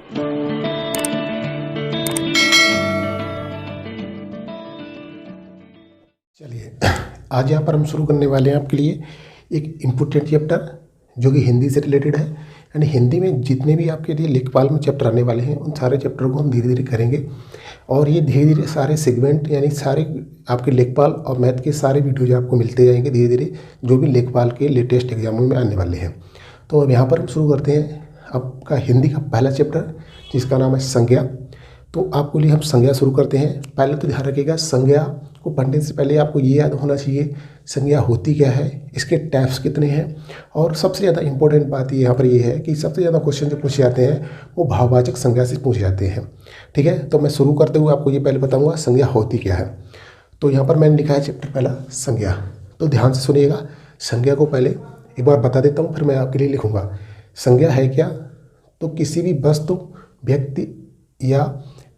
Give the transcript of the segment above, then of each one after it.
चलिए, आज यहाँ पर हम शुरू करने वाले हैं आपके लिए एक इम्पोर्टेंट चैप्टर जो कि हिंदी से रिलेटेड है। यानी हिंदी में जितने भी आपके लिए लेखपाल में चैप्टर आने वाले हैं उन सारे चैप्टर को हम धीरे धीरे करेंगे, और ये धीरे धीरे सारे सेगमेंट यानी सारे आपके लेखपाल और मैथ के सारे वीडियोज आपको मिलते जाएंगे धीरे धीरे, जो भी लेखपाल के लेटेस्ट एग्जामों में आने वाले हैं। तो अब यहाँ पर हम शुरू करते हैं आपका हिंदी का पहला चैप्टर, जिसका नाम है संज्ञा। तो आपके लिए हम संज्ञा शुरू करते हैं। पहले तो ध्यान रखिएगा, संज्ञा को पढ़ने से पहले आपको ये याद होना चाहिए संज्ञा होती क्या है, इसके टाइप्स कितने हैं, और सबसे ज़्यादा इंपॉर्टेंट बात यहाँ पर ये है कि सबसे ज़्यादा क्वेश्चन जो पूछे जाते हैं वो भाववाचक संज्ञा से पूछे जाते हैं। ठीक है, तो मैं शुरू करते हुए आपको ये पहले बताऊँगा संज्ञा होती क्या है। तो यहाँ पर मैंने लिखा है चैप्टर पहला संज्ञा। तो ध्यान से सुनिएगा, संज्ञा को पहले एक बार बता देता हूँ, फिर मैं आपके लिए लिखूँगा। संज्ञा है क्या? तो किसी भी वस्तु, व्यक्ति या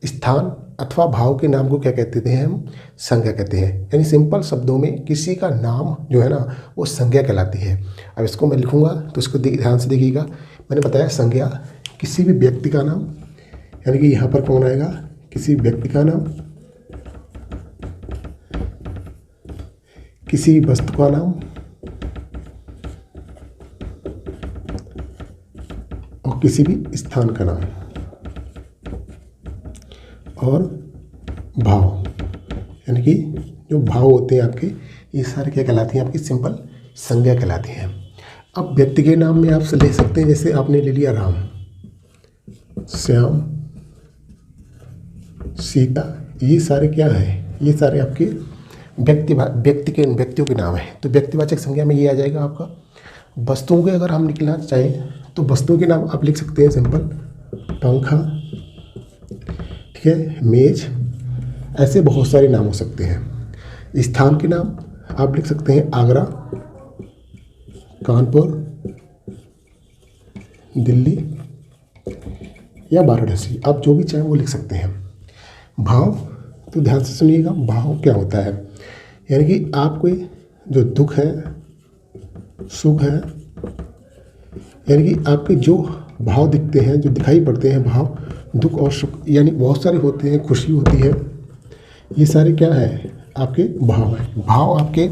स्थान अथवा भाव के नाम को क्या कहते हैं हम? संज्ञा कहते हैं। यानी सिंपल शब्दों में किसी का नाम जो है ना वो संज्ञा कहलाती है। अब इसको मैं लिखूंगा तो इसको ध्यान से देखिएगा। मैंने बताया संज्ञा किसी भी व्यक्ति का नाम, यानी कि यहाँ पर कौन आएगा? किसी व्यक्ति का नाम, किसी वस्तु का नाम और किसी भी स्थान का नाम और भाव, यानी कि जो भाव होते हैं आपके, ये सारे क्या कहलाती हैं? आपकी सिंपल संज्ञा कहलाती हैं। अब व्यक्ति के नाम में आप ले सकते हैं, जैसे आपने ले लिया राम, श्याम, सीता, ये सारे क्या हैं? ये सारे आपके व्यक्तियों के नाम हैं। तो व्यक्तिवाचक संज्ञा में ये आ जाएगा आपका। वस्तुओं के अगर हम निकलना चाहें तो वस्तुओं के नाम आप लिख सकते हैं सिंपल, पंखा, ठीक है, मेज, ऐसे बहुत सारे नाम हो सकते हैं। स्थान के नाम आप लिख सकते हैं आगरा, कानपुर, दिल्ली या वाराणसी, आप जो भी चाहें वो लिख सकते हैं। भाव, तो ध्यान से सुनिएगा, भाव क्या होता है? यानी कि आपको जो दुख है, सुख है, यानी कि आपके जो भाव दिखते हैं, जो दिखाई पड़ते हैं भाव, दुख और सुख, यानी बहुत सारे होते हैं, खुशी होती है, ये सारे क्या है? आपके भाव हैं। भाव आपके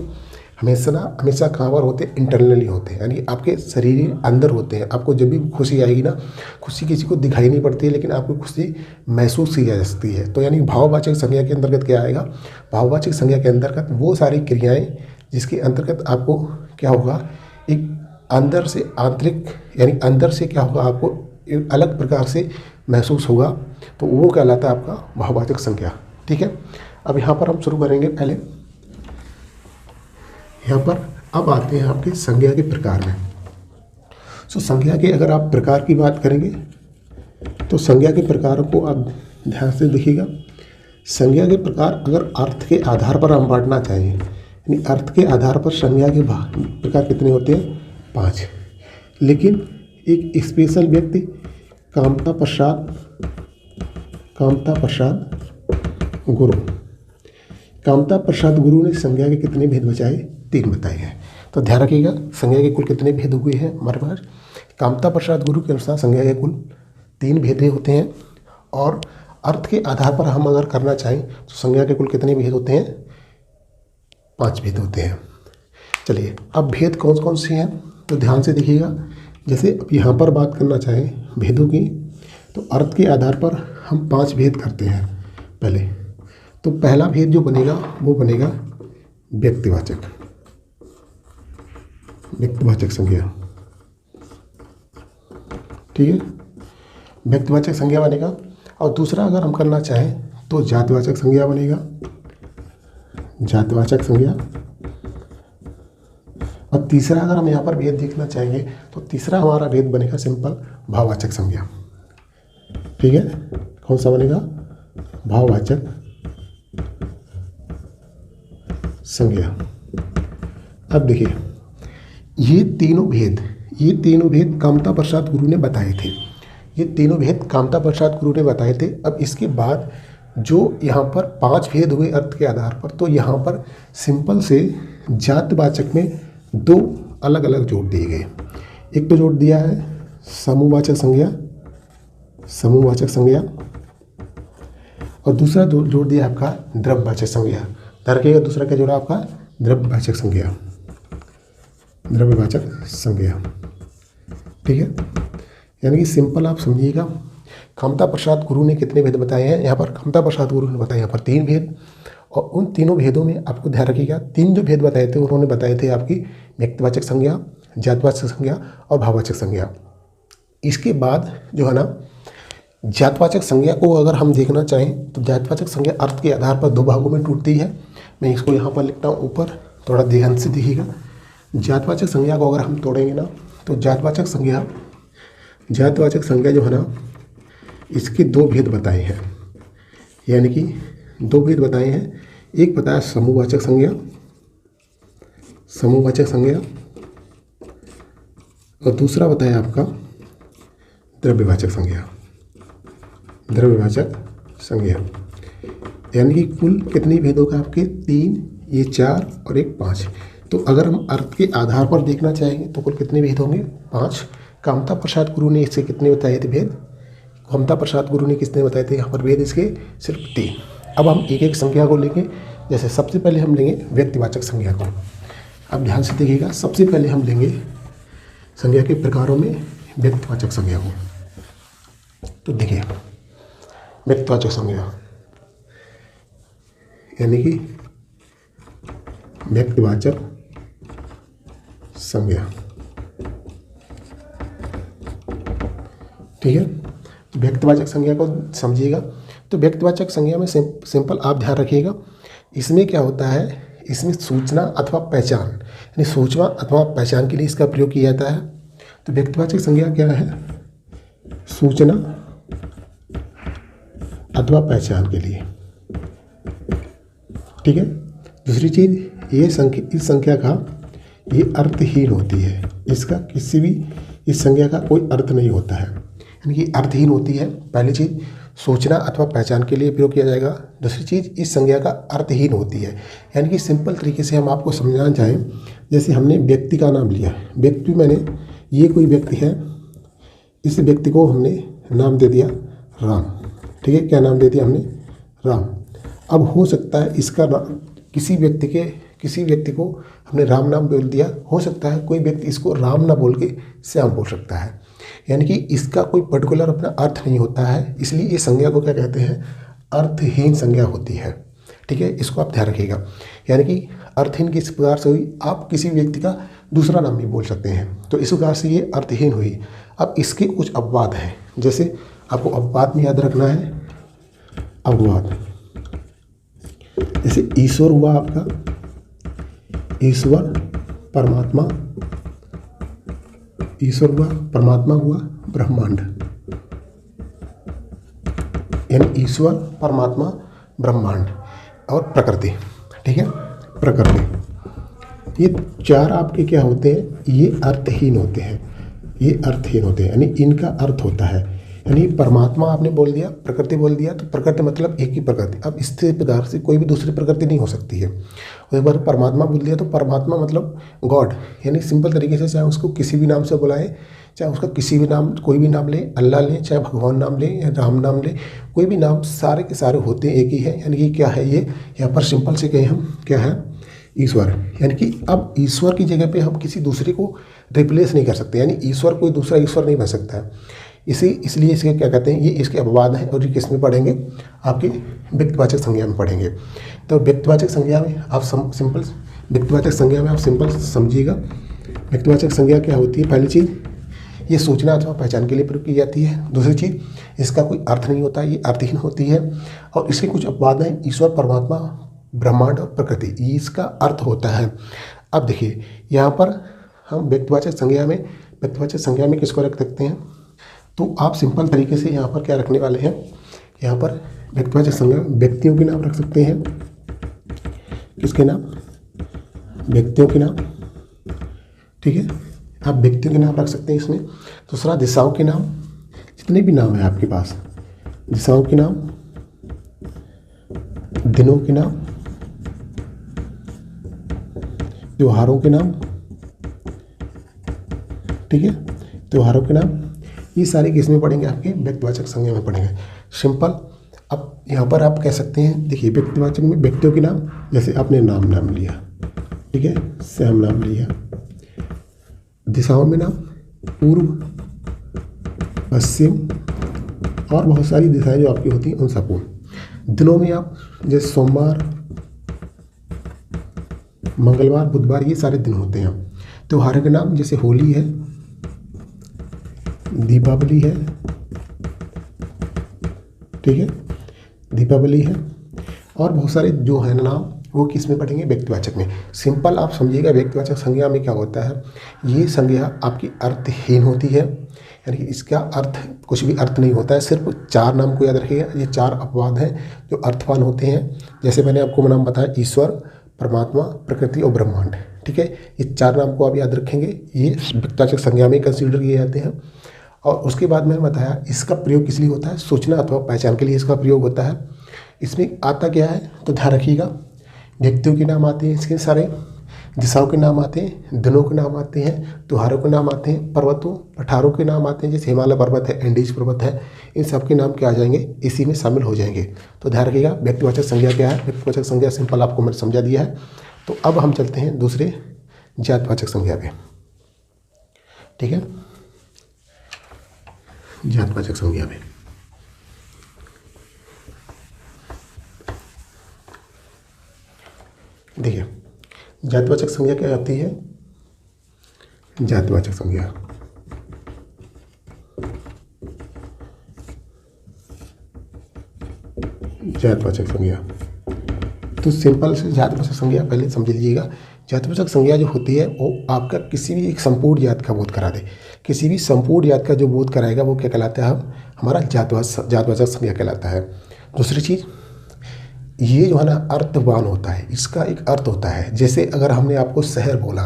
हमेशा कहाँ पर होते हैं? इंटरनली होते हैं, यानी आपके शरीर अंदर होते हैं। आपको जब भी खुशी आएगी ना, खुशी किसी को दिखाई नहीं पड़ती है, लेकिन आपको खुशी महसूस की जा सकती है। तो यानी भाववाचक संज्ञा के अंतर्गत क्या आएगा? भाववाचक संज्ञा के अंतर्गत वो सारी क्रियाएँ जिसके अंतर्गत आपको क्या होगा? एक अंदर से आंतरिक, यानी अंदर से क्या होगा? आपको एक अलग प्रकार से महसूस होगा, तो वो कहलाता है आपका भाववाचक संज्ञा। ठीक है, अब यहाँ पर हम शुरू करेंगे। पहले यहाँ पर अब आते हैं आपके संज्ञा के प्रकार में। सो संज्ञा के अगर आप प्रकार की बात करेंगे तो संज्ञा के प्रकारों को आप ध्यान से देखिएगा। संज्ञा के प्रकार अगर अर्थ के आधार पर हम बांटना चाहें, यानी अर्थ के आधार पर संज्ञा के प्रकार कितने होते हैं? 5। लेकिन एक स्पेशल व्यक्ति कामता प्रसाद गुरु ने संज्ञा के कितने भेद बचाए? 3 बताए हैं। तो ध्यान रखिएगा, संज्ञा के कुल कितने भेद हुए हैं हमारे पास? कामता प्रसाद गुरु के अनुसार संज्ञा के कुल 3 भेद होते हैं, और अर्थ के आधार पर हम अगर करना चाहें तो संज्ञा के कुल कितने भेद होते हैं? 5 भेद होते हैं। चलिए, अब भेद कौन कौन से हैं तो ध्यान से देखिएगा। जैसे अब यहाँ पर बात करना चाहें भेदों की, तो अर्थ के आधार पर हम 5 भेद करते हैं पहले। तो पहला भेद जो बनेगा वो बनेगा व्यक्तिवाचक संज्ञा। ठीक है, व्यक्तिवाचक संज्ञा बनेगा। और दूसरा अगर हम करना चाहें तो जातिवाचक संज्ञा बनेगा, जातिवाचक संज्ञा। और तीसरा अगर हम यहाँ पर भेद देखना चाहेंगे तो तीसरा हमारा भेद बनेगा सिंपल भाववाचक संज्ञा। ठीक है, कौन सा बनेगा? भाववाचक संज्ञा। अब देखिए, ये तीनों भेद कामता प्रसाद गुरु ने बताए थे। ये तीनों भेद कामता प्रसाद गुरु ने बताए थे। अब इसके बाद जो यहाँ पर 5 भेद हुए अर्थ के आधार पर, तो यहाँ पर सिंपल से जातवाचक में 2 अलग अलग जोड़ दिए गए। एक तो जोड़ दिया है समूहवाचक संज्ञा, समूहवाचक संज्ञा, और दूसरा जोड़ दिया आपका द्रव्यवाचक संज्ञा। ध्यान रखिएगा, दूसरा क्या जोड़ा आपका? द्रव्यवाचक संज्ञा, द्रव्यवाचक संज्ञा। ठीक है, यानी कि सिंपल आप समझिएगा। खमता प्रसाद गुरु ने कितने भेद बताए हैं? यहाँ पर खमता प्रसाद गुरु ने बताए यहाँ पर 3 भेद, और उन तीनों भेदों में आपको ध्यान रखिएगा 3 जो भेद बताए थे उन्होंने बताए थे आपकी व्यक्तिवाचक संज्ञा, जातवाचक संज्ञा और भाववाचक संज्ञा। इसके बाद जो है ना, जातवाचक संज्ञा को अगर हम देखना चाहें तो जातवाचक संज्ञा अर्थ के आधार पर 2 भागों में टूटती है। मैं इसको यहाँ पर लिखता हूँ ऊपर, थोड़ा ध्यान से देखिएगा। जातवाचक संज्ञा को अगर हम तोड़ेंगे ना तो जातवाचक संज्ञा जो है ना, इसके 2 भेद बताए हैं, यानी कि 2 भेद बताए हैं। एक बताया समूहवाचक संज्ञा और दूसरा बताया आपका द्रव्यवाचक संज्ञा। यानी कि कुल कितने भेदों का आपके? 3, ये 4 और एक 5। तो अगर हम अर्थ के आधार पर देखना चाहेंगे तो कुल कितने भेद होंगे? 5। कामता प्रसाद गुरु ने इससे कितने बताए थे भेद? कामता प्रसाद गुरु ने कितने बताए थे यहाँ पर भेद? इसके सिर्फ 3। अब हम एक एक संज्ञा को लेंगे। जैसे सबसे पहले हम लेंगे व्यक्तिवाचक संज्ञा को। अब ध्यान से देखिएगा, सबसे पहले हम लेंगे संज्ञा के प्रकारों में व्यक्तिवाचक संज्ञा को। तो देखिए, व्यक्तिवाचक संज्ञा यानी कि व्यक्तिवाचक संज्ञा। ठीक है, तो व्यक्तिवाचक संज्ञा को समझिएगा। तो व्यक्तिवाचक संज्ञा में सिंपल आप ध्यान रखिएगा, इसमें क्या होता है? इसमें सूचना अथवा पहचान, यानी सूचना अथवा पहचान के लिए इसका प्रयोग किया जाता है। तो व्यक्तिवाचक संज्ञा क्या है? सूचना अथवा पहचान के लिए। ठीक है, दूसरी चीज़ इस संख्या का ये अर्थहीन होती है, इसका किसी भी इस संज्ञा का कोई अर्थ नहीं होता है, यानी कि अर्थहीन होती है। पहली चीज़ सूचना अथवा पहचान के लिए प्रयोग किया जाएगा। दूसरी चीज़ इस संज्ञा का अर्थहीन होती है, यानी कि सिंपल तरीके से हम आपको समझाना चाहें, जैसे हमने व्यक्ति का नाम लिया, व्यक्ति मैंने ये कोई व्यक्ति है, इस व्यक्ति को हमने नाम दे दिया राम। ठीक है, क्या नाम दे दिया हमने? राम। अब हो सकता है इसका किसी व्यक्ति को हमने राम नाम बोल दिया, हो सकता है कोई व्यक्ति इसको राम ना बोल के श्याम बोल सकता है, यानी कि इसका कोई पर्टिकुलर अपना अर्थ नहीं होता है। इसलिए इस संज्ञा को क्या कहते हैं? अर्थहीन संज्ञा होती है। ठीक है, इसको आप ध्यान रखिएगा। यानी कि अर्थहीन किस प्रकार से हुई? आप किसी व्यक्ति का दूसरा नाम भी बोल सकते हैं, तो इस प्रकार से ये अर्थहीन हुई। अब इसके कुछ अपवाद हैं, जैसे आपको अपवाद में याद रखना है। अपवाद जैसे ईश्वर हुआ आपका, ईश्वर परमात्मा, ईश्वर हुआ, परमात्मा हुआ, ब्रह्मांड, यानी ईश्वर, परमात्मा, ब्रह्मांड और प्रकृति। ठीक है, प्रकृति, ये 4 आपके क्या होते हैं? ये अर्थहीन होते हैं, यानी इनका अर्थ होता है, यानी परमात्मा आपने बोल दिया, प्रकृति बोल दिया, तो प्रकृति मतलब एक ही प्रकृति। अब इससे प्रकार से कोई भी दूसरी प्रकृति नहीं हो सकती है। और एक बार परमात्मा बोल दिया तो परमात्मा मतलब गॉड, यानी सिंपल तरीके से चाहे उसको किसी भी नाम से बुलाए, चाहे उसका किसी भी नाम, कोई भी नाम ले, अल्लाह ले, चाहे भगवान नाम ले या राम नाम ले, कोई भी नाम, सारे के सारे होते एक ही है। यानी कि क्या है ये? यहाँ पर सिंपल से कहें हम, क्या है? ईश्वर। यानी कि अब ईश्वर की जगह पे हम किसी दूसरे को रिप्लेस नहीं कर सकते, यानी ईश्वर कोई दूसरा ईश्वर नहीं बन सकता है। इसलिए इसके क्या कहते हैं? ये इसके अपवाद हैं, और ये किस में पढ़ेंगे? आपके व्यक्तिवाचक संज्ञा में पढ़ेंगे। तो व्यक्तिवाचक संज्ञा में आप सिंपल समझिएगा। व्यक्तिवाचक संज्ञा क्या होती है? पहली चीज़, ये सूचना अथवा पहचान के लिए प्रयोग की जाती है। दूसरी चीज़, इसका कोई अर्थ नहीं होता, ये अर्थहीन होती है। और इसके कुछ अपवाद हैं, ईश्वर, परमात्मा, ब्रह्मांड और प्रकृति, ये इसका अर्थ होता है। अब देखिए, यहाँ पर हम व्यक्तिवाचक संज्ञा में किसको रख सकते हैं? तो आप सिंपल तरीके से यहाँ पर क्या रखने वाले हैं? यहाँ पर व्यक्तिवाचक संज्ञा व्यक्तियों के नाम रख सकते हैं। किसके नाम? व्यक्तियों के नाम। ठीक है, आप व्यक्तियों के नाम रख सकते हैं इसमें। दूसरा, दिशाओं के नाम, जितने भी नाम हैं आपके पास, दिशाओं के नाम, दिनों के नाम, त्योहारों के नाम। ठीक है, त्योहारों के नाम, ये सारे किस में पढ़ेंगे, आपके व्यक्तिवाचक संज्ञा में पढ़ेंगे। सिंपल। अब यहाँ पर आप कह सकते हैं, देखिए व्यक्तिवाचक में व्यक्तियों के नाम, जैसे आपने नाम लिया, ठीक है, श्याम नाम लिया। दिशाओं में नाम पूर्व, पश्चिम और बहुत सारी दिशाएं जो आपकी होती हैं उन सबको। दिनों में आप जैसे सोमवार, मंगलवार, बुधवार, ये सारे दिन होते हैं। त्योहारों के नाम जैसे होली है, दीपावली है, ठीक है, दीपावली है, और बहुत सारे जो है नाम वो किस में पढ़ेंगे, व्यक्तिवाचक में। सिंपल आप समझिएगा, व्यक्तिवाचक संज्ञा में क्या होता है, ये संज्ञा आपकी अर्थहीन होती है, यानी कि इसका अर्थ कुछ भी अर्थ नहीं होता है। सिर्फ 4 नाम को याद रखिएगा, ये 4 अपवाद हैं जो अर्थवान होते हैं। जैसे मैंने आपको नाम बताया, ईश्वर, परमात्मा, प्रकृति और ब्रह्मांड, ठीक है। ये 4 नाम को आप याद रखेंगे, ये व्यक्तिवाचक संज्ञा में कंसीडर किए जाते हैं। और उसके बाद मैंने बताया इसका प्रयोग किस लिए होता है, सूचना अथवा पहचान के लिए इसका प्रयोग होता है। इसमें आता क्या है, तो ध्यान रखिएगा, व्यक्तियों के नाम आते हैं इसके सारे, दिशाओं के नाम आते हैं, दिनों के नाम आते हैं, त्योहारों के नाम आते हैं, पर्वतों पठारों के नाम आते हैं, जैसे हिमालय पर्वत है, एंडीज पर्वत है, इन सब के नाम क्या आ जाएंगे, इसी में शामिल हो जाएंगे। तो ध्यान रखिएगा, व्यक्तिवाचक संज्ञा क्या है। व्यक्तिवाचक संज्ञा सिंपल आपको मैंने समझा दिया है। तो अब हम चलते हैं दूसरे जातवाचक संज्ञा पे, ठीक है। जातवाचक संज्ञा में देखिए, जातवाचक संज्ञा क्या आती है, जातवाचक संज्ञा जातवाचक संज्ञा, तो सिंपल से जातवाचक संज्ञा पहले समझ लीजिएगा। जातवाचक संज्ञा जो होती है वो आपका किसी भी एक संपूर्ण जात का बोध करा दे। किसी भी संपूर्ण जात का जो बोध कराएगा वो क्या कहलाता है, हमारा जातवाचक संज्ञा कहलाता है। दूसरी चीज़, ये जो है ना अर्थवान होता है, इसका एक अर्थ होता है। जैसे अगर हमने आपको शहर बोला,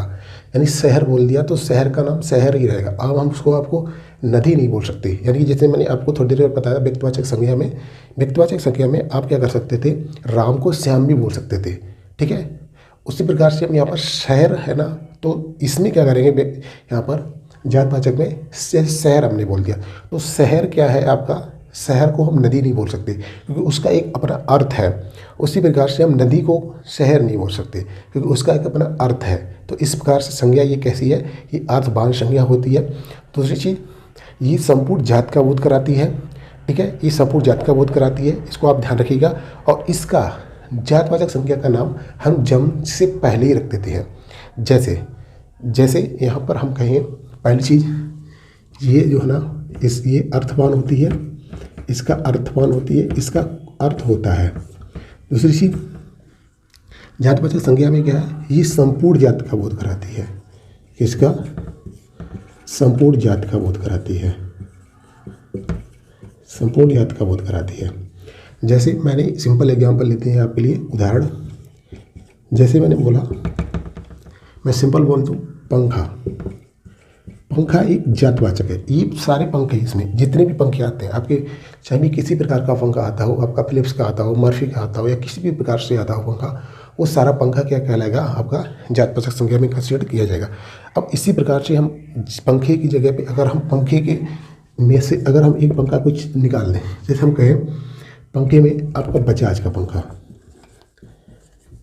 यानी शहर बोल दिया, तो शहर का नाम शहर ही रहेगा। अब हम उसको आपको नदी नहीं बोल सकते। यानी जैसे मैंने आपको थोड़ी देर बताया, व्यक्तिवाचक संज्ञा में आप क्या कर सकते थे, राम को श्याम भी बोल सकते थे, ठीक है। उसी प्रकार से हम यहाँ पर शहर है ना, तो इसमें क्या करेंगे, यहाँ पर जातवाचक में शहर हमने बोल दिया, तो शहर क्या है आपका, शहर को हम नदी नहीं बोल सकते क्योंकि उसका एक अपना अर्थ है। उसी प्रकार से हम नदी को शहर नहीं बोल सकते क्योंकि उसका एक अपना अर्थ है। तो इस प्रकार से संज्ञा ये कैसी है, ये अर्थवान संज्ञा होती है। दूसरी चीज़, ये संपूर्ण जात का बोध कराती है, ठीक है, ये संपूर्ण जात का बोध कराती है, इसको आप ध्यान रखिएगा। और इसका जातवाचक संज्ञा का नाम हम जन्म से पहले ही रख देते हैं। जैसे यहाँ पर हम कहें, पहली चीज़ ये जो है ना, ये अर्थवान होती है, इसका अर्थवान होती है, इसका अर्थ होता है। दूसरी चीज़, जातवाचक संज्ञा में क्या है, ये संपूर्ण जात का बोध कराती है। किसका, संपूर्ण जात का बोध कराती है, संपूर्ण जात का बोध कराती है। जैसे मैंने सिंपल एग्जांपल लेते हैं आपके लिए उदाहरण। जैसे मैंने बोला, मैं सिंपल बोल दूँ, पंखा एक जातवाचक है। ये सारे पंखे, इसमें जितने भी पंखे आते हैं आपके, चाहे भी किसी प्रकार का पंखा आता हो, आपका फिलिप्स का आता हो, मर्फी का आता हो, या किसी भी प्रकार से आता हो पंखा, वो सारा पंखा क्या कहलाएगा, आपका जातवाचक संज्ञा में कंसीडर किया जाएगा। अब इसी प्रकार से हम पंखे की जगह पे अगर हम पंखे के में से अगर हम एक पंखा कुछ निकाल लें, जैसे हम कहें पंखे में आपका बजाज का पंखा,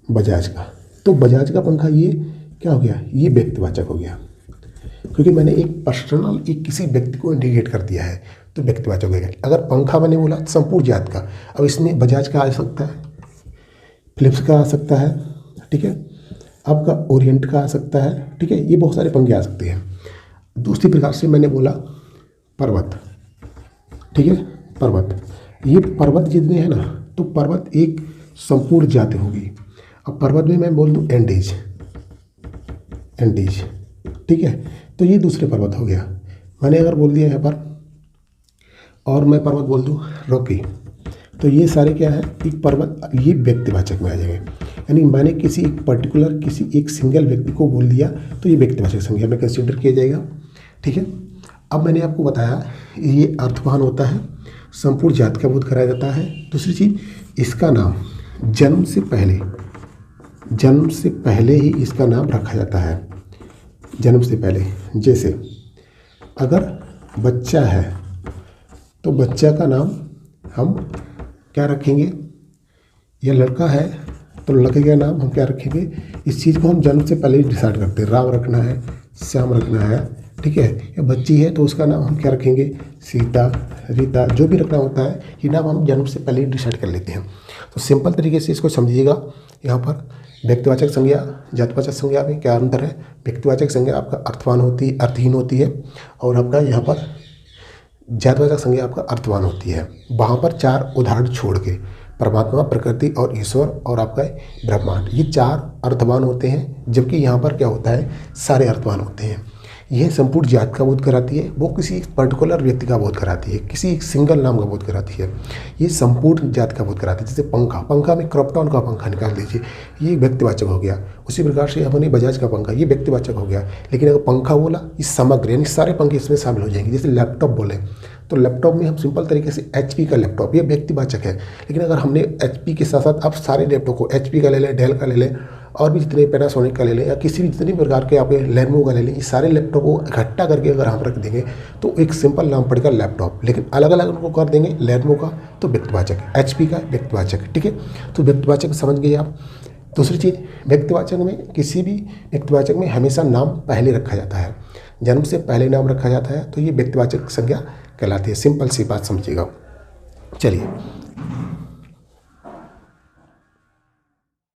बजाज का, तो बजाज का पंखा ये क्या हो गया, ये व्यक्तिवाचक हो गया क्योंकि मैंने एक पर्सनल, एक किसी व्यक्ति को इंडिकेट कर दिया है, तो व्यक्तिवाचक हो गया। अगर पंखा मैंने बोला संपूर्ण जात का, अब इसमें बजाज का आ सकता है, फिलिप्स का आ सकता है, ठीक है, आपका ओरिएंट का आ सकता है, ठीक है, ये बहुत सारे पंखे आ सकते हैं। दूसरी प्रकार से मैंने बोला पर्वत, ठीक है, पर्वत, ये पर्वत जितने हैं ना, तो पर्वत एक संपूर्ण जाति होगी। अब पर्वत में मैं बोल दूँ एंडीज, ठीक है, तो ये दूसरे पर्वत हो गया। मैंने अगर बोल दिया यहाँ पर, और मैं पर्वत बोल दूँ रॉकी, तो ये सारे क्या है, एक पर्वत, ये व्यक्तिवाचक में आ जाएंगे। यानी मैंने किसी एक पर्टिकुलर, किसी एक सिंगल व्यक्ति को बोल दिया, तो ये व्यक्तिवाचक संज्ञा में कंसीडर किया जाएगा, ठीक है। अब मैंने आपको बताया ये अर्थवान होता है, संपूर्ण जात का बोध कराया जाता है। दूसरी चीज़, इसका नाम जन्म से पहले ही इसका नाम रखा जाता है, जन्म से पहले। जैसे अगर बच्चा है तो बच्चा का नाम हम क्या रखेंगे, यह लड़का है तो लड़के का नाम हम क्या रखेंगे, इस चीज़ को हम जन्म से पहले ही डिसाइड करते हैं। राम रखना है, श्याम रखना है, ठीक है। या बच्ची है तो उसका नाम हम क्या रखेंगे, सीता, रीता, जो भी रखना होता है ये नाम हम जन्म से पहले ही डिसाइड कर लेते हैं। तो सिंपल तरीके से इसको समझिएगा। यहाँ पर व्यक्तिवाचक संज्ञा, जातिवाचक संज्ञा में क्या अंतर है। व्यक्तिवाचक संज्ञा आपका अर्थहीन होती है और आपका यहाँ पर जातिवाचक संज्ञा आपका अर्थवान होती है। वहाँ पर 4 उदाहरण छोड़ के परमात्मा, प्रकृति और ईश्वर और आपका ब्रह्मांड, ये 4 अर्थवान होते हैं, जबकि यहाँ पर क्या होता है, सारे अर्थवान होते हैं। यह संपूर्ण जात का बोध कराती है, वो किसी पर्टिकुलर व्यक्ति का बोध कराती है, किसी एक सिंगल नाम का बोध कराती है। ये संपूर्ण जात का बोध कराती है। जैसे पंखा में क्रॉपटॉन का पंखा निकाल दीजिए, ये व्यक्तिवाचक हो गया। उसी प्रकार से हमने बजाज का पंखा, ये व्यक्तिवाचक हो गया। लेकिन अगर पंखा बोला, इस समग्र यानी सारे पंखे इसमें शामिल हो जाएंगे। जैसे लैपटॉप बोले तो लैपटॉप में हम सिंपल तरीके से HP का लैपटॉप, ये व्यक्तिवाचक है। लेकिन अगर हमने HP के साथ साथ आप सारे लैपटॉप को, HP का ले लें, डेल का ले लें, और भी जितने पैनासोनिक का ले लें, या किसी भी जितने प्रकार के आप लेनोवो का ले लें, इस सारे लैपटॉप को इकट्ठा करके अगर हम रख देंगे तो एक सिंपल नाम पड़ेगा लैपटॉप। लेकिन अलग अलग उनको कर देंगे, लेनोवो का तो व्यक्तिवाचक, HP का व्यक्तिवाचक, ठीक है। तो व्यक्तिवाचक समझ गए आप। दूसरी चीज़, व्यक्तिवाचक में किसी भी व्यक्तिवाचक में हमेशा नाम पहले रखा जाता है, जन्म से पहले नाम रखा जाता है, तो ये व्यक्तिवाचक संज्ञा कहलाती है। सिंपल सी बात समझिएगा। चलिए